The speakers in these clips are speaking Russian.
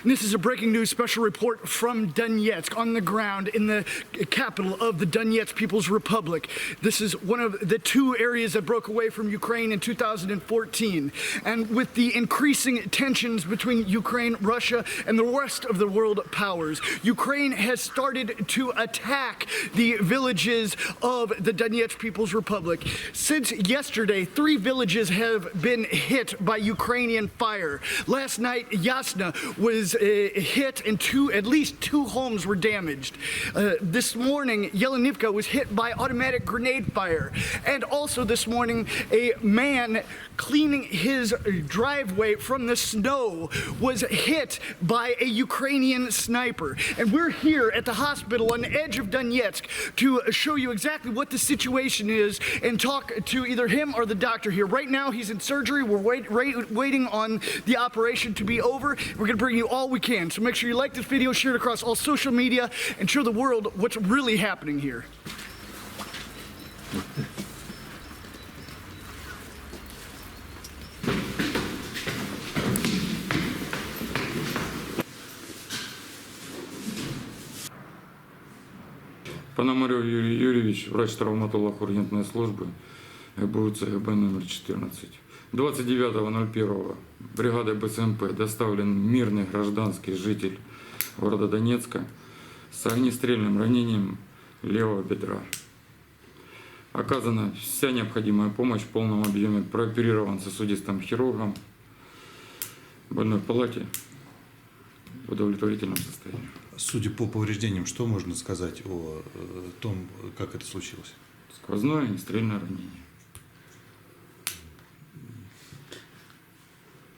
This is a breaking news special report from Donetsk on the ground in the capital of the Donetsk People's Republic. This is one of the two areas that broke away from Ukraine in 2014. And with the increasing tensions between Ukraine, Russia, and the rest of the world powers, Ukraine has started to attack the villages of the Donetsk People's Republic. Since yesterday, 3 villages have been hit by Ukrainian fire. Last night, Yasna was hit and at least 2 homes were damaged. This morning, Yelenivka was hit by automatic grenade fire. And also this morning, a man cleaning his driveway from the snow was hit by a Ukrainian sniper. And we're here at the hospital on the edge of Donetsk to show you exactly what the situation is and talk to either him or the doctor here. Right now, he's in surgery. We're waiting on the operation to be over. We're going to bring you all we can. So make sure you like this video, share it across all social media, and show the world what's really happening here. Пономарев Юрий Юрьевич, врач-травматолог ургентной службы ГБУ ЦГБ номер 14. 29.01 бригадой БСМП доставлен мирный гражданский житель города Донецка с огнестрельным ранением левого бедра. Оказана вся необходимая помощь в полном объеме, прооперирован сосудистым хирургом в больной палате в удовлетворительном состоянии. Судя по повреждениям, что можно сказать о том, как это случилось? Сквозное огнестрельное ранение.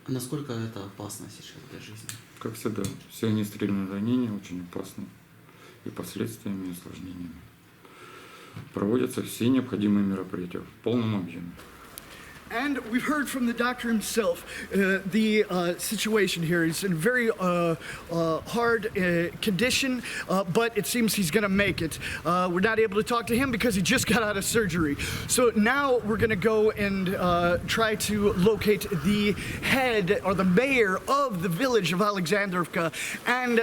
А насколько это опасно сейчас для жизни? Как всегда, все огнестрельные ранения очень опасны и последствиями, и осложнениями. Проводятся все необходимые мероприятия в полном объеме. And we've heard from the doctor himself the situation here. He's in very hard condition, but it seems he's going to make it. We're not able to talk to him because he just got out of surgery. So now we're going to go and try to locate the head or the mayor of the village of Alexandrovka and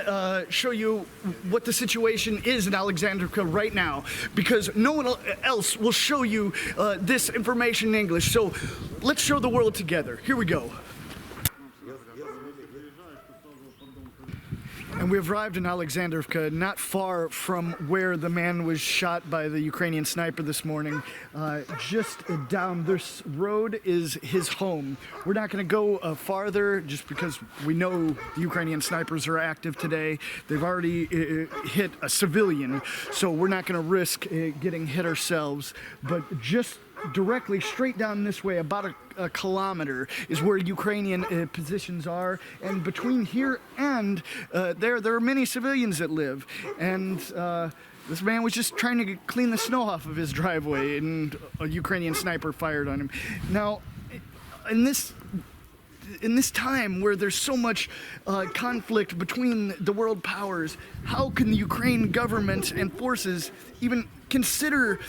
show you what the situation is in Alexandrovka right now, because no one else will show you this information in English. So let's show the world together. Here we go. And we've arrived in Alexandrovka, not far from where the man was shot by the Ukrainian sniper this morning. Just down this road is his home. We're not going to go farther just because we know the Ukrainian snipers are active today. They've already hit a civilian, so we're not going to risk getting hit ourselves. But just directly straight down this way, about a kilometer, is where Ukrainian positions are. And between here and there are many civilians that live. And this man was just trying to clean the snow off of his driveway, and a Ukrainian sniper fired on him. Now, in this time where there's so much conflict between the world powers, how can the Ukraine government and forces even consider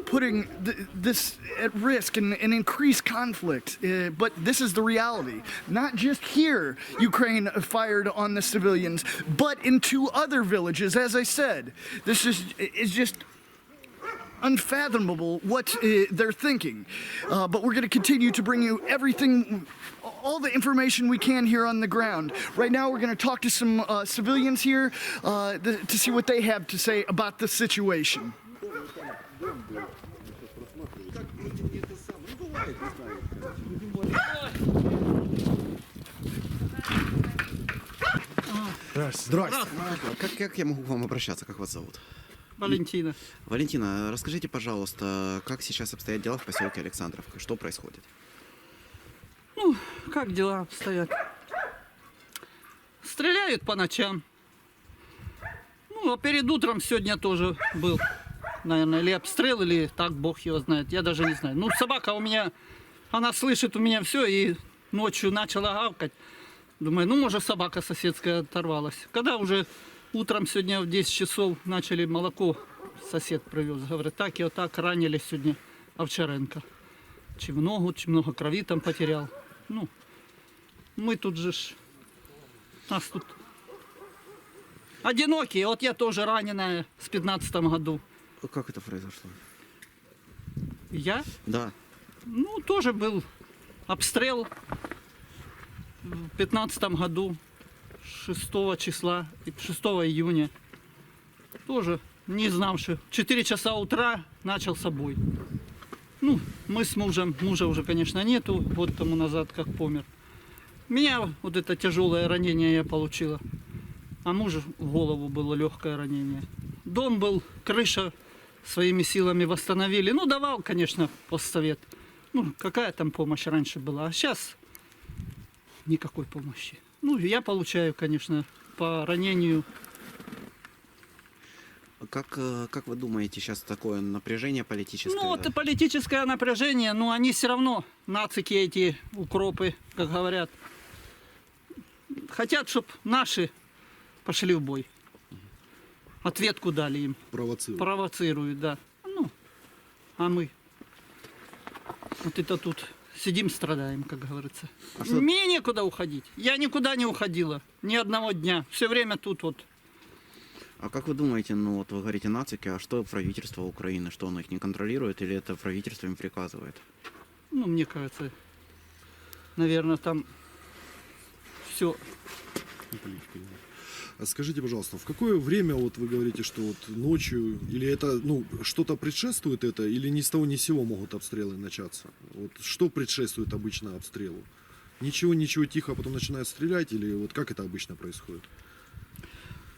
putting this at risk and increase conflict? But this is the reality. Not just here, Ukraine fired on the civilians, but in 2 other villages, as I said. This is just unfathomable what they're thinking. But we're going to continue to bring you everything, all the information we can here on the ground. Right now we're going to talk to some civilians here to see what they have to say about the situation. Здравствуйте. Как я могу к вам обращаться? Как вас зовут? Валентина. Валентина, расскажите, пожалуйста, как сейчас обстоят дела в поселке Александровка? Что происходит? Ну, как дела обстоят? Стреляют по ночам. Ну, а перед утром сегодня тоже был, наверное, или обстрел, или так, бог его знает. Я даже не знаю. Ну, собака у меня, она слышит у меня все, и ночью начала гавкать. Думаю, ну, может, собака соседская оторвалась. Когда уже утром сегодня в 10 часов начали молоко, сосед привез. Говорит, так и вот так ранили сегодня Овчаренко. Чи в ногу, чи много крови там потерял. Ну, мы тут же, нас тут Одинокие. Вот я тоже раненая в 15-м году. Как это произошло? Я? Да. Ну, тоже был обстрел в 15-м году, 6 числа, 6 июня. Тоже не знавши. 4 часа утра начался бой. Ну, мы с мужем, мужа уже, конечно, нету, год тому назад как помер. Меня вот это тяжелое ранение я получила. А мужу в голову было легкое ранение. Дом был, крыша своими силами восстановили. Ну, давал, конечно, постсовет. Ну, какая там помощь раньше была. А сейчас никакой помощи. Ну, я получаю, конечно, по ранению. Как вы думаете, сейчас такое напряжение политическое? Ну, вот политическое напряжение, но они все равно, нацики эти, укропы, как говорят, хотят, чтобы наши пошли в бой. Ответку дали им. Провоцируют, да. Ну, а мы вот это тут сидим, страдаем, как говорится. Мне некуда уходить. Я никуда не уходила. Ни одного дня. Все время тут вот. А как вы думаете, ну вот вы говорите нацики, а что правительство Украины, что оно их не контролирует или это правительство им приказывает? Ну, мне кажется, наверное, там все. А скажите, пожалуйста, в какое время вот вы говорите, что вот ночью, или это, ну, что-то предшествует это, или ни с того ни с сего могут обстрелы начаться? Вот что предшествует обычно обстрелу? Ничего, тихо, а потом начинают стрелять, или вот как это обычно происходит?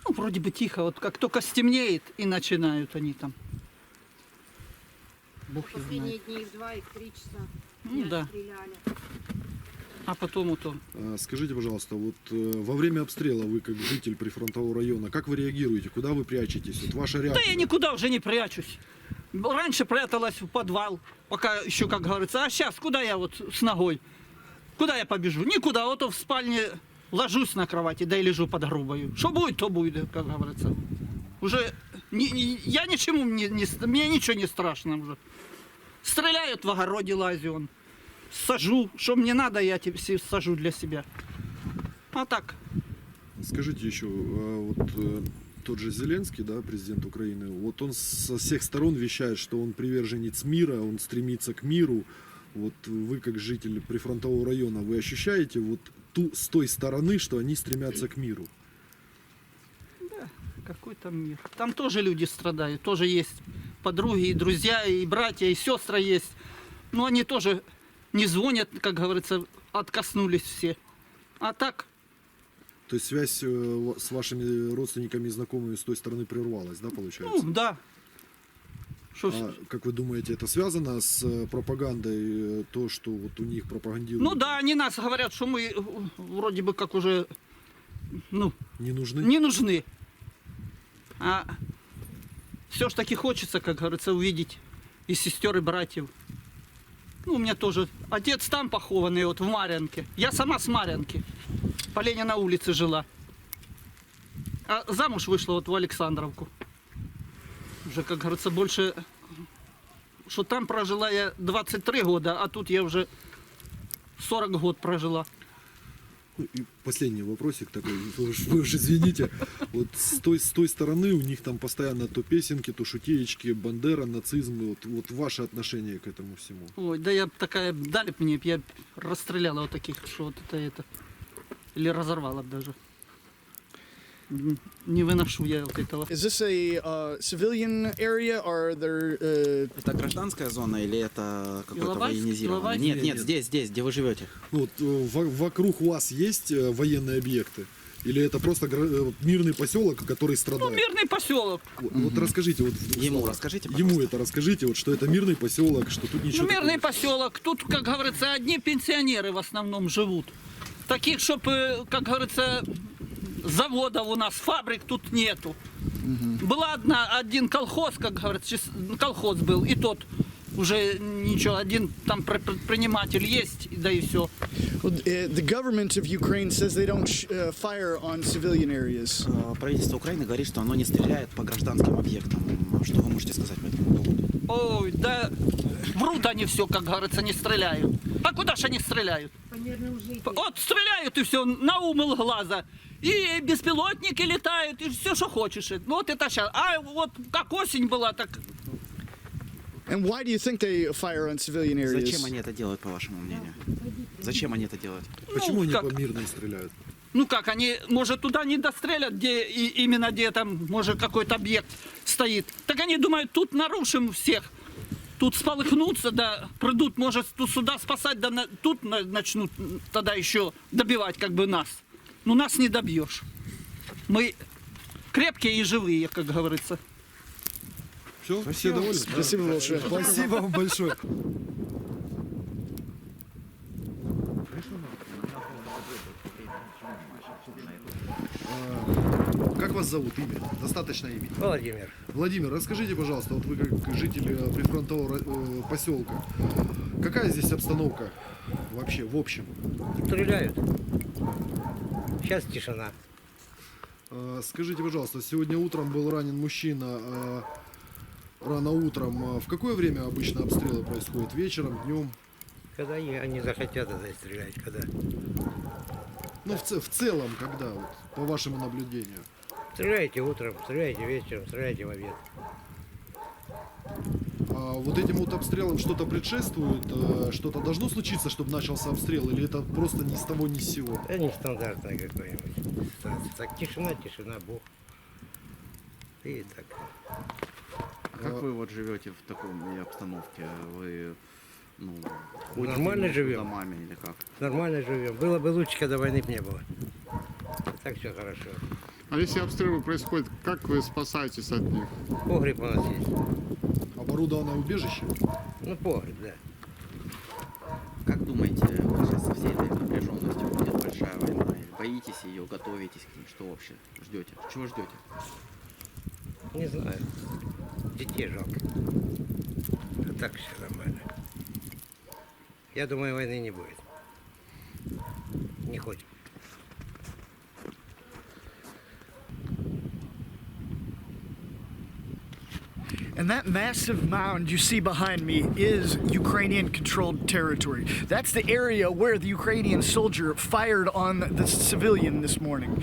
Ну, вроде бы тихо. Вот как только стемнеет, и начинают они там. Бог его Последние знает. дней в 2 и в 3 часа Ну, дня да. стреляли. А потом вот он. А скажите, пожалуйста, вот во время обстрела вы как житель прифронтового района, как вы реагируете, куда вы прячетесь? Вот ваша Да реакция? я никуда уже не прячусь. Раньше пряталась в подвал, пока еще, как говорится. А сейчас куда я вот с ногой? Куда я побежу? Никуда. Вот в спальне ложусь на кровати, да и лежу под грубою. Что будет, то будет, как говорится. Уже я ничему мне ничего не страшно уже. Стреляют в огороде, лазю он. Сажу, что мне надо, я тебе сажу для себя. А так. Скажите еще, тот же Зеленский, да, президент Украины, вот он со всех сторон вещает, что он приверженец мира, он стремится к миру. Вот вы, как житель прифронтового района, вы ощущаете вот с той стороны, что они стремятся к миру? Да, какой там мир. Там тоже люди страдают, тоже есть подруги, и друзья, и братья, и сестры есть. Но они тоже не звонят, как говорится, откоснулись все. А так, То есть связь с вашими родственниками и знакомыми с той стороны прервалась, да, получается? ну да. Что А как вы думаете, это связано с пропагандой, то, что вот у них пропагандируют? Ну да, они нас говорят, что мы вроде бы как уже, ну, Не нужны? не нужны. А все ж таки хочется, как говорится, увидеть и сестер, и братьев. Ну, у меня тоже отец там похованный, вот в Марьинке. Я сама с Марьинки. По Ленина улице жила. А замуж вышла вот в Александровку. Уже, как говорится, больше... Что там прожила я 23 года, а тут я уже 40 год прожила. Ну, и последний вопросик такой, вы уж извините. Вот с той стороны у них там постоянно то песенки, то шутеечки, Бандера, нацизм. Вот ваше отношение к этому всему. Ой, да я б такая... Дали б мне, я расстреляла вот таких, что вот это... Или разорвала б даже. Не выношу я вот этого. Is this a civilian area? Are there Это гражданская зона или это какое-то Иловайск? военизированное? Иловайск? Нет, здесь, где вы живете. Ну, вот вокруг вас есть военные объекты? Или это просто мирный поселок, который Ну, страдает? мирный поселок. Вот расскажите, вот в двух Ему словах. расскажите, Ему пожалуйста. это расскажите, вот что это мирный поселок, что тут ничего. Ну, мирный такого. поселок. Тут, как говорится, одни пенсионеры в основном живут. Таких, чтобы, как говорится, заводов у нас, фабрик тут нету. Была один колхоз, как говорится, колхоз был, и тот уже ничего, один там предприниматель есть, да и все. the government of Ukraine says they don't fire on civilian areas. Правительство Украины говорит, что оно не стреляет по гражданским объектам. Что вы можете сказать по этому поводу? Ой, да врут они все, как говорится, не стреляют. А куда ж они стреляют? По мирным жителям. Вот стреляют и все, на умыл глаза. И беспилотники летают, и все, что хочешь. Ну, вот это сейчас. А вот как осень была, так... And why do you think they fire on civilian areas? Зачем они это делают, по вашему мнению? Зачем они это делают? Почему они как? по мирным стреляют? Ну как, они, может, туда не дострелят, где именно где там, может, какой-то объект стоит. Так они думают, тут нарушим всех. Тут сполыхнутся, да, придут, может, тут сюда спасать, да тут начнут тогда еще добивать как бы нас. Ну нас не добьешь. Мы крепкие и живые, как говорится. Все довольны? Спасибо большое. Спасибо вам большое. Как вас зовут? Имя? Достаточно имя. Владимир. Владимир, расскажите, пожалуйста, вот вы как житель прифронтового поселка, какая здесь обстановка вообще в общем? Стреляют. Сейчас тишина. Скажите, пожалуйста, сегодня утром был ранен мужчина, рано утром. В какое время обычно обстрелы происходят? Вечером, днем? Когда они захотят это стрелять, когда? Ну, в целом, когда, вот, по вашему наблюдению? Стреляйте утром, стреляйте вечером, стреляйте в обед. А вот этим вот обстрелам что-то предшествует? Что-то должно случиться, чтобы начался обстрел? Или это просто ни с того, ни с сего? Это нестандартная какая-нибудь ситуация. Так, тишина, Бог. И так. Как вы вот живете в такой обстановке? Вы, ну, ходите Нормально между живем. домами или как? Нормально живем. Было бы лучше, когда войны бы не было. Так все хорошо. А если обстрелы происходят, как вы спасаетесь от них? Погреб у нас есть. Оборудованное убежище? Ну, погреб, да. Как думаете, вот сейчас со всей этой напряженностью будет большая война? Или боитесь ее, готовитесь к ней? Что вообще ждете? Чего ждете? Не знаю. Детей жалко. А так все нормально. Я думаю, войны не будет. Не хочет. And that massive mound you see behind me is Ukrainian-controlled territory. That's the area where the Ukrainian soldier fired on the civilian this morning.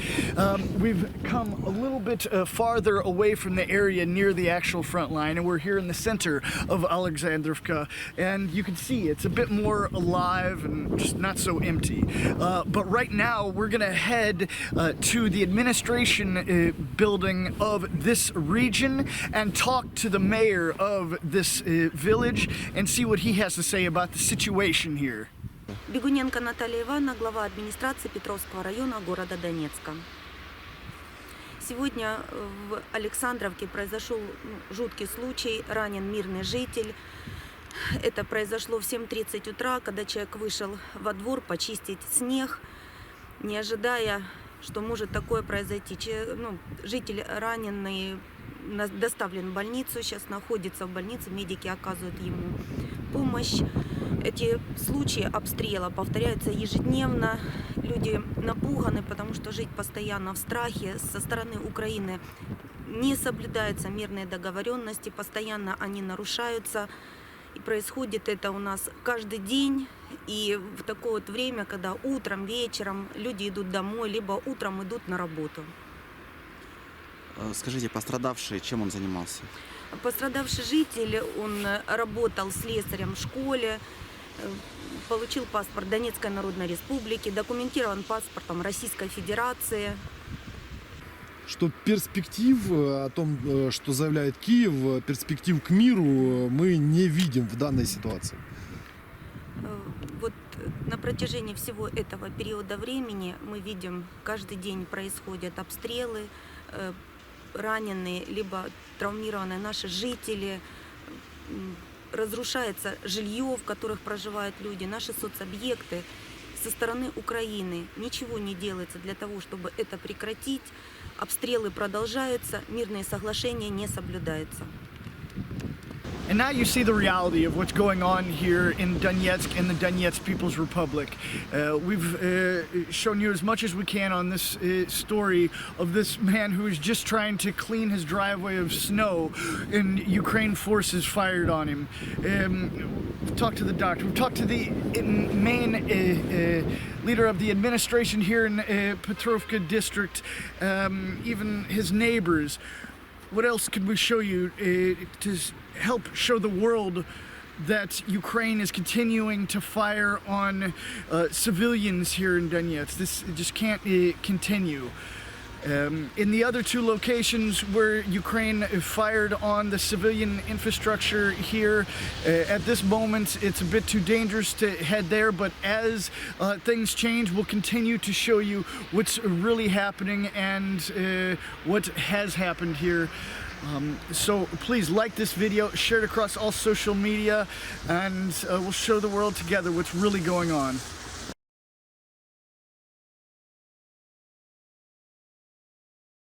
We've come a little bit farther away from the area near the actual front line, and we're here in the center of Alexandrovka. And you can see it's a bit more alive and just not so empty. But right now, we're going to head to the administration building of this region and talk to the mayor of this village and see what he has to say about the situation here. Бегуненко Наталья Ивановна, глава администрации Петровского района города Донецка. Сегодня в Александровке произошел жуткий случай, ранен мирный житель. Это произошло в 7:30 утра, когда человек вышел во двор почистить снег, не ожидая, что может такое произойти. Житель раненый доставлен в больницу, сейчас находится в больнице, медики оказывают ему помощь. Эти случаи обстрела повторяются ежедневно. Люди напуганы, потому что жить постоянно в страхе. Со стороны Украины не соблюдаются мирные договоренности, постоянно они нарушаются. И происходит это у нас каждый день. И в такое вот время, когда утром, вечером люди идут домой, либо утром идут на работу. Скажите, пострадавший, чем он занимался? Пострадавший житель, он работал слесарем в школе, получил паспорт Донецкой Народной Республики, документирован паспортом Российской Федерации. Что перспектив о том, что заявляет Киев, перспектив к миру мы не видим в данной ситуации. Вот на протяжении всего этого периода времени мы видим, каждый день происходят обстрелы, раненые либо травмированные наши жители, разрушается жилье, в которых проживают люди, наши соцобъекты. Со стороны Украины ничего не делается для того, чтобы это прекратить. Обстрелы продолжаются, мирные соглашения не соблюдаются. And now you see the reality of what's going on here in Donetsk and the Donetsk People's Republic. We've shown you as much as we can on this story of this man who is just trying to clean his driveway of snow, and Ukraine forces fired on him. We've talked to the doctor. We've talked to the main leader of the administration here in Petrovka district, even his neighbors. What else could we show you to help show the world that Ukraine is continuing to fire on civilians here in Donetsk? This just can't continue. In the other two locations where Ukraine fired on the civilian infrastructure here, at this moment it's a bit too dangerous to head there, but as things change, we'll continue to show you what's really happening and what has happened here. So please like this video, share it across all social media, and we'll show the world together what's really going on.